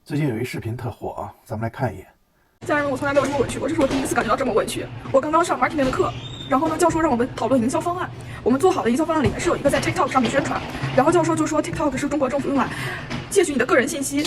最近有一视频特火啊，咱们来看一眼。家人们，我从来没有这么委屈过，这是我第一次感觉到这么委屈。我刚刚上 marketing 的课，然后呢，教授让我们讨论营销方案。我们做好的营销方案里面是有一个在 TikTok 上面宣传，然后教授就说 TikTok 是中国政府用来窃取你的个人信息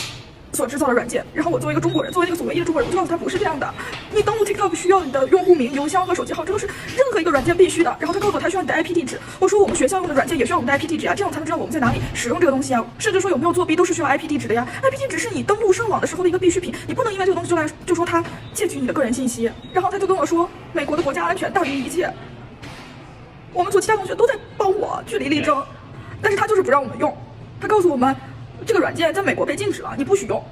所制造的软件。然后我作为一个中国人，作为一个唯一的中国人，我就告诉他不是这样的。你登录 TikTok 需要你的用户名、邮箱和手机号，这都是任何一个软件必须的。然后他告诉我他需要你的 IP 地址，我说我们学校用的软件也需要我们的 IP 地址啊，这样才能知道我们在哪里使用这个东西啊。甚至说有没有作弊都是需要 IP 地址的呀。IP 地址是你登录上网的时候的一个必需品，你不能因为这个东西就说他窃取你的个人信息。然后他就跟我说，美国的国家安全大于一切。我们组其他同学都在帮我据理力争，但是他就是不让我们用。他告诉我们，这个软件在美国被禁止了，你不许用。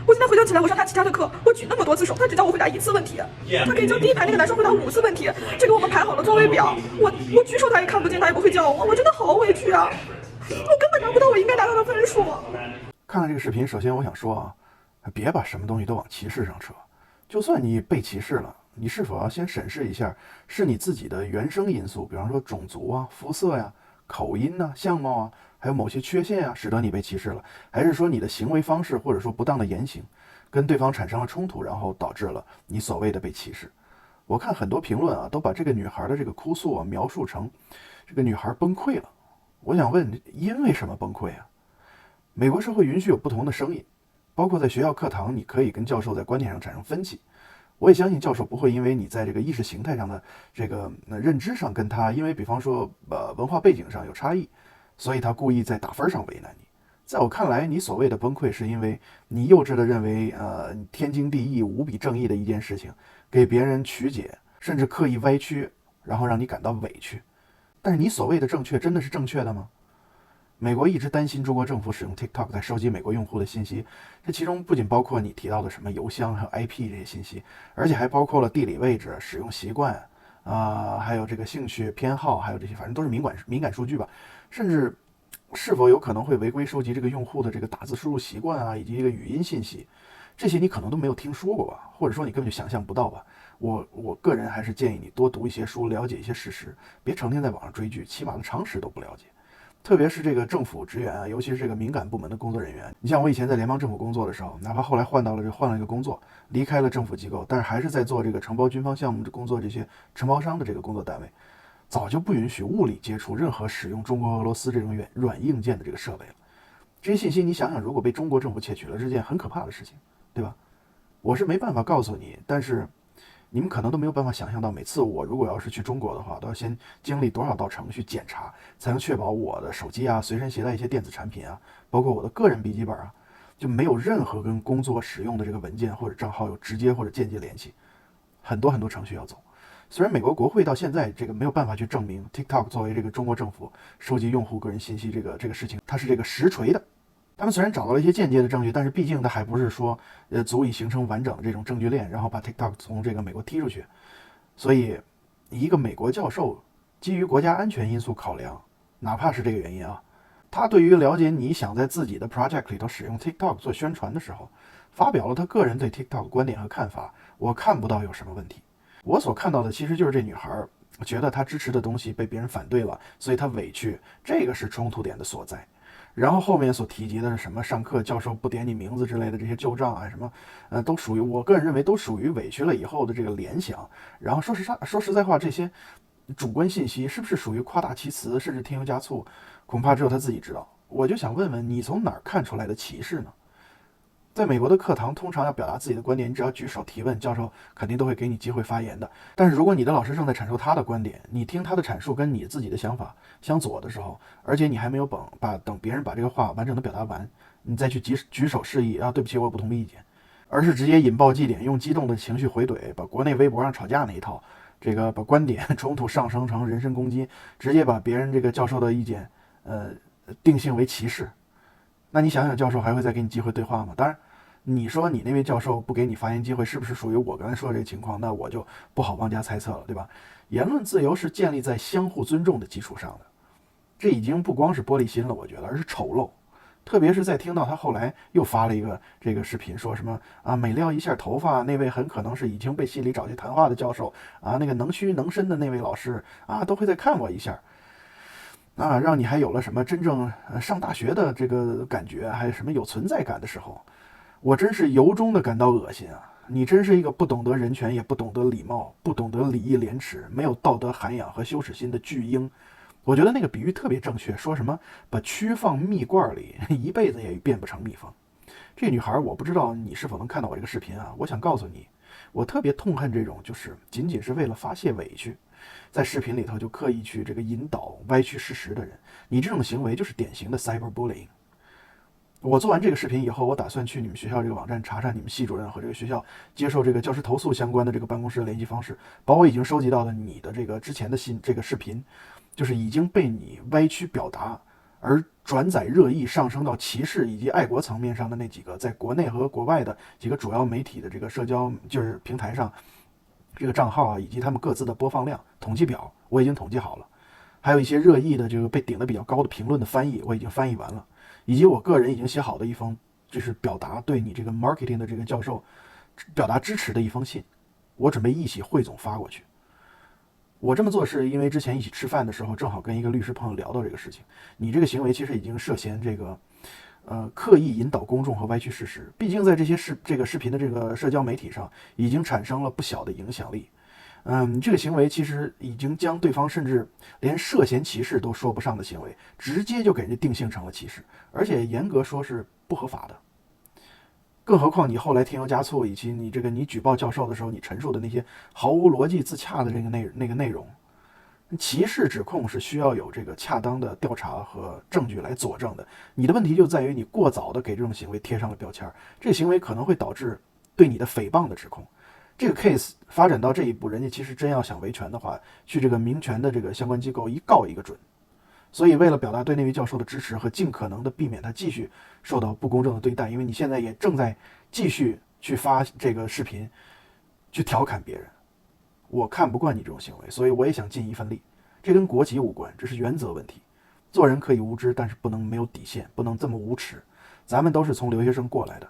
我现在回想起来，我上他其他的课，我举那么多次手，他只叫我回答1次问题，他可以叫第一排那个男生回答5次问题，这个我们排好了座位表，我举手他也看不见，他也不会叫我，我真的好委屈啊！我根本拿不到我应该拿到的分数。看了这个视频，首先我想说啊，别把什么东西都往歧视上扯。就算你被歧视了，你是否要先审视一下，是你自己的原生因素，比方说种族啊、肤色呀、口音啊、相貌啊，还有某些缺陷啊，使得你被歧视了，还是说你的行为方式或者说不当的言行跟对方产生了冲突，然后导致了你所谓的被歧视。我看很多评论啊，都把这个女孩的这个哭诉啊描述成这个女孩崩溃了。我想问，因为什么崩溃啊？美国社会允许有不同的声音，包括在学校课堂，你可以跟教授在观点上产生分歧。我也相信教授不会因为你在这个意识形态上的这个认知上跟他，因为比方说文化背景上有差异，所以他故意在打分上为难你。在我看来，你所谓的崩溃是因为你幼稚的认为天经地义、无比正义的一件事情，给别人曲解，甚至刻意歪曲，然后让你感到委屈。但是你所谓的正确真的是正确的吗？美国一直担心中国政府使用 TikTok 在收集美国用户的信息，这其中不仅包括你提到的什么邮箱还有 IP 这些信息，而且还包括了地理位置、使用习惯还有这个兴趣偏好，还有这些反正都是敏感数据吧，甚至是否有可能会违规收集这个用户的这个打字输入习惯啊，以及这个语音信息，这些你可能都没有听说过吧，或者说你根本就想象不到吧。我个人还是建议你多读一些书，了解一些事实，别成天在网上追剧，起码的常识都不了解。特别是这个政府职员啊，尤其是这个敏感部门的工作人员。你像我以前在联邦政府工作的时候，哪怕后来换了一个工作，离开了政府机构，但是还是在做这个承包军方项目的工作，这些承包商的这个工作单位，早就不允许物理接触任何使用中国、俄罗斯这种软硬件的这个设备了。这些信息你想想，如果被中国政府窃取了，是件很可怕的事情，对吧？我是没办法告诉你，但是你们可能都没有办法想象到，每次我如果要是去中国的话，都要先经历多少道程序检查，才能确保我的手机啊、随身携带一些电子产品啊，包括我的个人笔记本啊，就没有任何跟工作使用的这个文件或者账号有直接或者间接联系，很多程序要走。虽然美国国会到现在这个没有办法去证明 TikTok 作为这个中国政府收集用户个人信息这个事情，它是这个实锤的。他们虽然找到了一些间接的证据，但是毕竟它还不是说足以形成完整的这种证据链，然后把 TikTok 从这个美国踢出去。所以一个美国教授基于国家安全因素考量，哪怕是这个原因啊，他对于了解你想在自己的 project 里头使用 TikTok 做宣传的时候，发表了他个人对 TikTok 的观点和看法，我看不到有什么问题。我所看到的其实就是这女孩觉得她支持的东西被别人反对了，所以她委屈，这个是冲突点的所在。然后后面所提及的是什么上课教授不点你名字之类的这些旧账啊什么，都属于我个人认为都属于委屈了以后的这个联想。然后说实在话，这些主观信息是不是属于夸大其词，甚至添油加醋，恐怕只有他自己知道。我就想问问你，从哪儿看出来的歧视呢？在美国的课堂，通常要表达自己的观点，你只要举手提问，教授肯定都会给你机会发言的。但是如果你的老师正在阐述他的观点，你听他的阐述跟你自己的想法相左的时候，而且你还没有等别人把这个话完整的表达完，你再去举手示意啊，对不起，我有不同意见，而是直接引爆祭点，用激动的情绪回怼，把国内微博上吵架那一套，这个把观点冲突上升成人身攻击，直接把别人这个教授的意见定性为歧视。那你想想，教授还会再给你机会对话吗？当然，你说你那位教授不给你发言机会，是不是属于我刚才说的这个情况？那我就不好妄加猜测了，对吧？言论自由是建立在相互尊重的基础上的，这已经不光是玻璃心了，我觉得，而是丑陋。特别是在听到他后来又发了一个这个视频，说什么啊，每撩一下头发，那位很可能是已经被系里找去谈话的教授啊，那个能屈能伸的那位老师啊，都会再看我一下。让你还有了什么真正上大学的这个感觉，还有什么有存在感的时候，我真是由衷的感到恶心啊！你真是一个不懂得人权，也不懂得礼貌，不懂得礼义廉耻，没有道德涵养和羞耻心的巨婴。我觉得那个比喻特别正确，说什么把蛆放蜜罐里，一辈子也变不成蜜蜂。这女孩，我不知道你是否能看到我这个视频啊？我想告诉你，我特别痛恨这种就是仅仅是为了发泄委屈，在视频里头就刻意去这个引导歪曲事实的人。你这种行为就是典型的 cyberbullying。我做完这个视频以后，我打算去你们学校这个网站查查你们系主任和这个学校接受这个教师投诉相关的这个办公室的联系方式，把我已经收集到的你的这个之前的这个视频，就是已经被你歪曲表达而转载热议上升到歧视以及爱国层面上的那几个，在国内和国外的几个主要媒体的这个社交就是平台上这个账号啊，以及他们各自的播放量统计表，我已经统计好了，还有一些热议的这个被顶得比较高的评论的翻译，我已经翻译完了。以及我个人已经写好的一封，就是表达对你这个 marketing 的这个教授表达支持的一封信，我准备一起汇总发过去。我这么做是因为之前一起吃饭的时候，正好跟一个律师朋友聊到这个事情。你这个行为其实已经涉嫌这个刻意引导公众和歪曲事实，毕竟在这些视频的这个社交媒体上已经产生了不小的影响力。这个行为其实已经将对方甚至连涉嫌歧视都说不上的行为，直接就给人家定性成了歧视，而且严格说是不合法的。更何况你后来添油加醋，以及你举报教授的时候，你陈述的那些毫无逻辑自洽的这个内容，歧视指控是需要有这个恰当的调查和证据来佐证的。你的问题就在于你过早的给这种行为贴上了标签，这个行为可能会导致对你的诽谤的指控。这个 case 发展到这一步，人家其实真要想维权的话，去这个民权的这个相关机构一告一个准。所以为了表达对那位教授的支持和尽可能的避免他继续受到不公正的对待，因为你现在也正在继续去发这个视频去调侃别人，我看不惯你这种行为，所以我也想尽一份力。这跟国籍无关，这是原则问题。做人可以无知，但是不能没有底线，不能这么无耻。咱们都是从留学生过来的。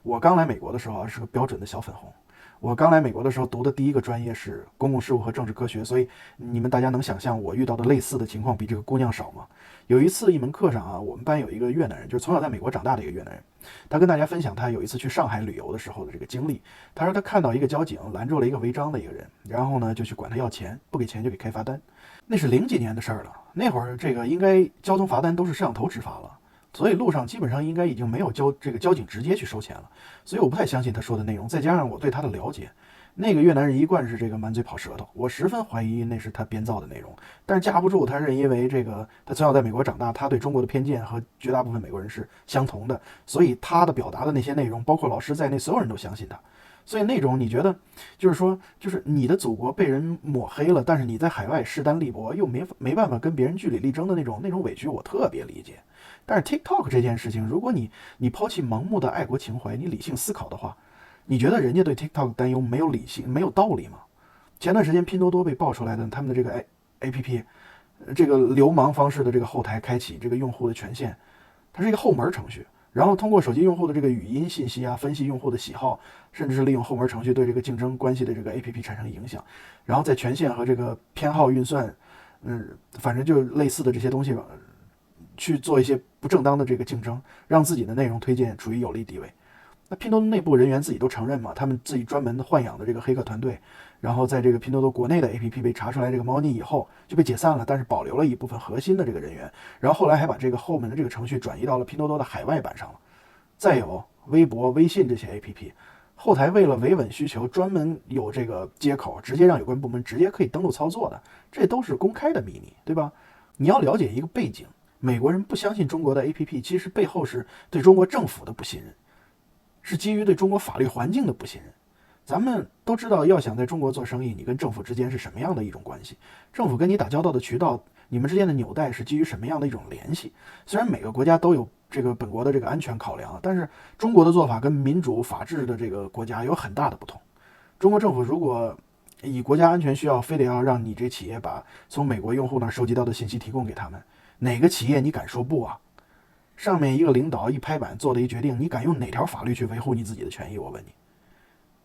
我刚来美国的时候是个标准的小粉红。我刚来美国的时候读的第一个专业是公共事务和政治科学，所以你们大家能想象我遇到的类似的情况比这个姑娘少吗？有一次一门课上啊，我们班有一个越南人，就是从小在美国长大的一个越南人，他跟大家分享他有一次去上海旅游的时候的这个经历。他说他看到一个交警拦住了一个违章的一个人，然后呢就去管他要钱，不给钱就给开罚单。那是00几年的事儿了，那会儿这个应该交通罚单都是摄像头执法了。所以路上基本上应该已经没有交警直接去收钱了，所以我不太相信他说的内容。再加上我对他的了解，那个越南人一贯是这个满嘴跑舌头，我十分怀疑那是他编造的内容。但是架不住他是因为这个他从小在美国长大，他对中国的偏见和绝大部分美国人是相同的，所以他的表达的那些内容，包括老师在内，所有人都相信他。所以那种你觉得就是说，就是你的祖国被人抹黑了，但是你在海外势单力薄，又没办法跟别人据理力争的那种委屈，我特别理解。但是 TikTok 这件事情，如果你抛弃盲目的爱国情怀，你理性思考的话，你觉得人家对 TikTok 担忧没有理性、没有道理吗？前段时间拼多多被爆出来的他们的这个 APP， 这个流氓方式的这个后台开启这个用户的权限，它是一个后门程序，然后通过手机用户的这个语音信息啊，分析用户的喜好，甚至是利用后门程序对这个竞争关系的这个 APP 产生影响，然后在权限和这个偏好运算，反正就类似的这些东西吧，去做一些不正当的这个竞争，让自己的内容推荐处于有利地位。那拼多多内部人员自己都承认嘛，他们自己专门的豢养的这个黑客团队，然后在这个拼多多国内的 APP 被查出来这个猫腻以后就被解散了，但是保留了一部分核心的这个人员，然后后来还把这个后门的这个程序转移到了拼多多的海外版上了。再有微博、微信这些 APP， 后台为了维稳需求，专门有这个接口，直接让有关部门直接可以登录操作的，这都是公开的秘密，对吧？你要了解一个背景，美国人不相信中国的 APP， 其实背后是对中国政府的不信任，是基于对中国法律环境的不信任。咱们都知道，要想在中国做生意，你跟政府之间是什么样的一种关系？政府跟你打交道的渠道，你们之间的纽带是基于什么样的一种联系？虽然每个国家都有这个本国的这个安全考量，但是中国的做法跟民主法治的这个国家有很大的不同。中国政府如果以国家安全需要，非得要让你这企业把从美国用户那收集到的信息提供给他们，哪个企业你敢说不啊？上面一个领导一拍板做的一决定，你敢用哪条法律去维护你自己的权益？我问你。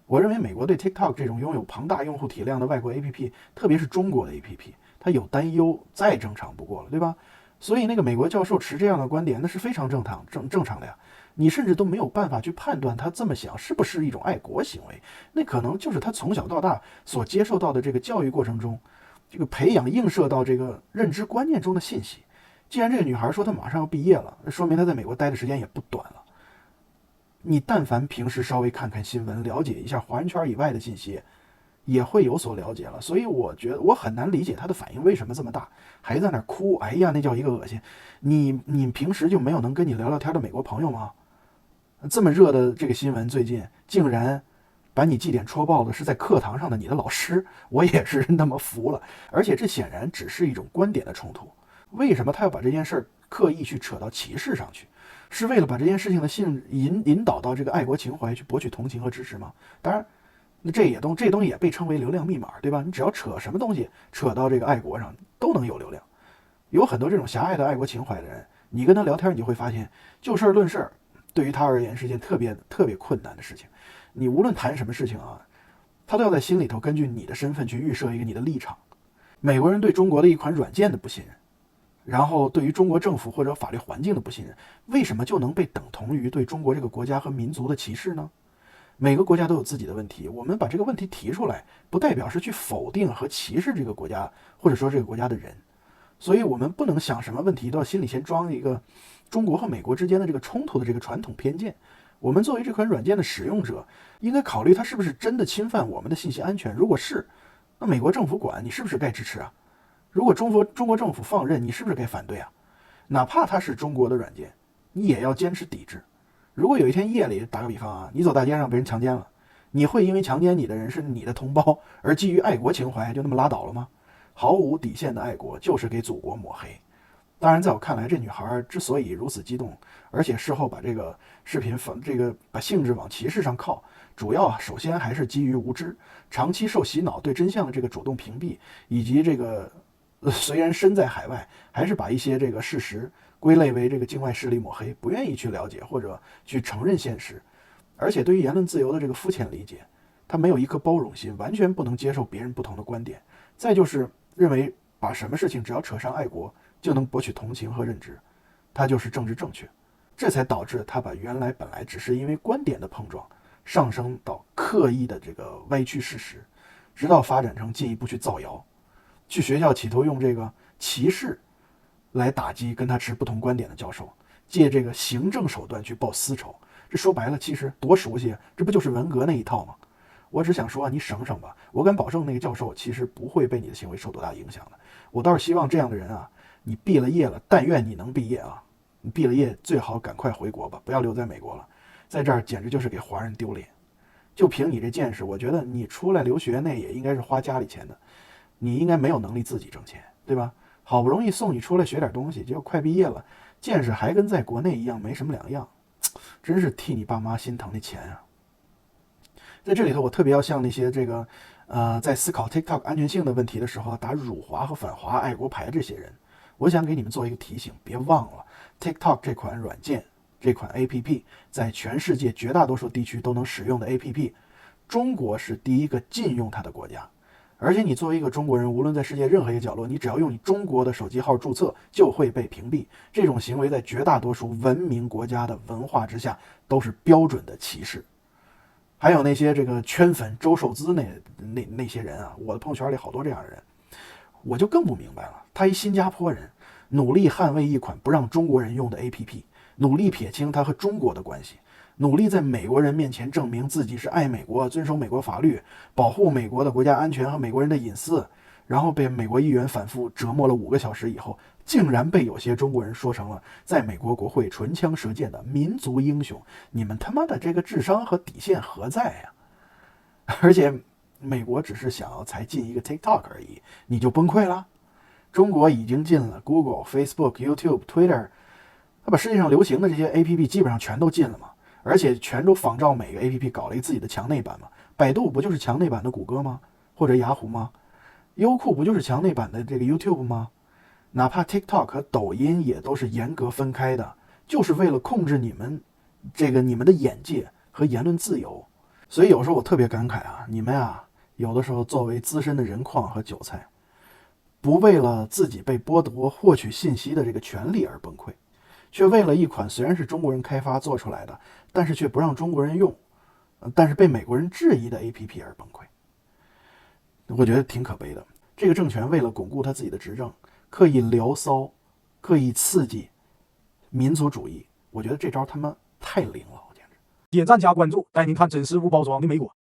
我认为美国对 TikTok 这种拥有庞大用户体量的外国 APP， 特别是中国的 APP， 它有担忧，再正常不过了，对吧？所以那个美国教授持这样的观点，那是非常正常的呀。你甚至都没有办法去判断他这么想是不是一种爱国行为，那可能就是他从小到大所接受到的这个教育过程中，这个培养映射到这个认知观念中的信息。既然这个女孩说她马上要毕业了，那说明她在美国待的时间也不短了。你但凡平时稍微看看新闻，了解一下华人圈以外的信息，也会有所了解了。所以我觉得我很难理解她的反应为什么这么大，还在那哭，哎呀，那叫一个恶心。你平时就没有能跟你聊聊天的美国朋友吗？这么热的这个新闻，最近竟然把你记点戳爆的是在课堂上的你的老师，我也是那么服了。而且这显然只是一种观点的冲突，为什么他要把这件事刻意去扯到歧视上去？是为了把这件事情的引导到这个爱国情怀去博取同情和支持吗？当然，这东西也被称为流量密码，对吧？你只要扯什么东西扯到这个爱国上，都能有流量。有很多这种狭隘的爱国情怀的人，你跟他聊天，你就会发现，就事论事，对于他而言是件特别困难的事情。你无论谈什么事情啊，他都要在心里头根据你的身份去预设一个你的立场。美国人对中国的一款软件的不信任，然后对于中国政府或者法律环境的不信任，为什么就能被等同于对中国这个国家和民族的歧视呢？每个国家都有自己的问题，我们把这个问题提出来，不代表是去否定和歧视这个国家，或者说这个国家的人。所以我们不能想什么问题都要心里先装一个中国和美国之间的这个冲突的这个传统偏见。我们作为这款软件的使用者，应该考虑它是不是真的侵犯我们的信息安全。如果是，那美国政府管，你是不是该支持啊？如果中国政府放任，你是不是该反对啊？哪怕它是中国的软件，你也要坚持抵制。如果有一天夜里，打个比方啊，你走大街上被人强奸了，你会因为强奸你的人是你的同胞而基于爱国情怀就那么拉倒了吗？毫无底线的爱国就是给祖国抹黑。当然，在我看来，这女孩之所以如此激动，而且事后把这个视频把性质往歧视上靠，主要首先还是基于无知，长期受洗脑，对真相的这个主动屏蔽，以及这个虽然身在海外，还是把一些这个事实归类为这个境外势力抹黑，不愿意去了解或者去承认现实，而且对于言论自由的这个肤浅理解，他没有一颗包容心，完全不能接受别人不同的观点。再就是认为把什么事情只要扯上爱国就能博取同情和认知，它就是政治正确。这才导致他把原来本来只是因为观点的碰撞上升到刻意的这个歪曲事实，直到发展成进一步去造谣，去学校企图用这个歧视来打击跟他持不同观点的教授，借这个行政手段去报私仇。这说白了其实多熟悉，这不就是文革那一套吗？我只想说啊，你省省吧。我敢保证那个教授其实不会被你的行为受多大影响的。我倒是希望这样的人啊，你毕了业了，但愿你能毕业啊，你毕了业最好赶快回国吧，不要留在美国了，在这儿简直就是给华人丢脸。就凭你这见识，我觉得你出来留学那也应该是花家里钱的，你应该没有能力自己挣钱，对吧？好不容易送你出来学点东西，结果快毕业了，见识还跟在国内一样没什么两样，真是替你爸妈心疼那钱啊。在这里头，我特别要向那些在思考 TikTok 安全性的问题的时候打辱华和反华爱国牌这些人，我想给你们做一个提醒，别忘了 TikTok 这款软件，这款 APP 在全世界绝大多数地区都能使用的 APP， 中国是第一个禁用它的国家。而且你作为一个中国人，无论在世界任何一个角落，你只要用你中国的手机号注册，就会被屏蔽。这种行为在绝大多数文明国家的文化之下都是标准的歧视。还有那些这个圈粉周受资那些人啊，我的朋友圈里好多这样的人，我就更不明白了。他一新加坡人，努力捍卫一款不让中国人用的 APP， 努力撇清他和中国的关系，努力在美国人面前证明自己是爱美国、遵守美国法律、保护美国的国家安全和美国人的隐私，然后被美国议员反复折磨了5个小时以后，竟然被有些中国人说成了在美国国会唇枪舌剑的民族英雄。你们他妈的这个智商和底线何在呀？而且美国只是想要才进一个 TikTok 而已，你就崩溃了？中国已经进了 Google、Facebook、YouTube、Twitter， 他把世界上流行的这些 APP 基本上全都进了嘛，而且全都仿照每个 APP 搞了一个自己的墙内版嘛。百度不就是墙内版的谷歌吗？或者雅虎吗？优酷不就是墙内版的这个 YouTube 吗？哪怕 TikTok 和抖音也都是严格分开的，就是为了控制你们的眼界和言论自由。所以有时候我特别感慨啊，你们啊，有的时候作为资深的人矿和韭菜，不为了自己被剥夺获取信息的这个权利而崩溃，却为了一款虽然是中国人开发做出来的，但是却不让中国人用，但是被美国人质疑的 APP 而崩溃。我觉得挺可悲的。这个政权为了巩固他自己的执政，刻意聊骚，刻意刺激民族主义，我觉得这招他妈太灵了，我简直。点赞加关注，带您看真实不包装的美国。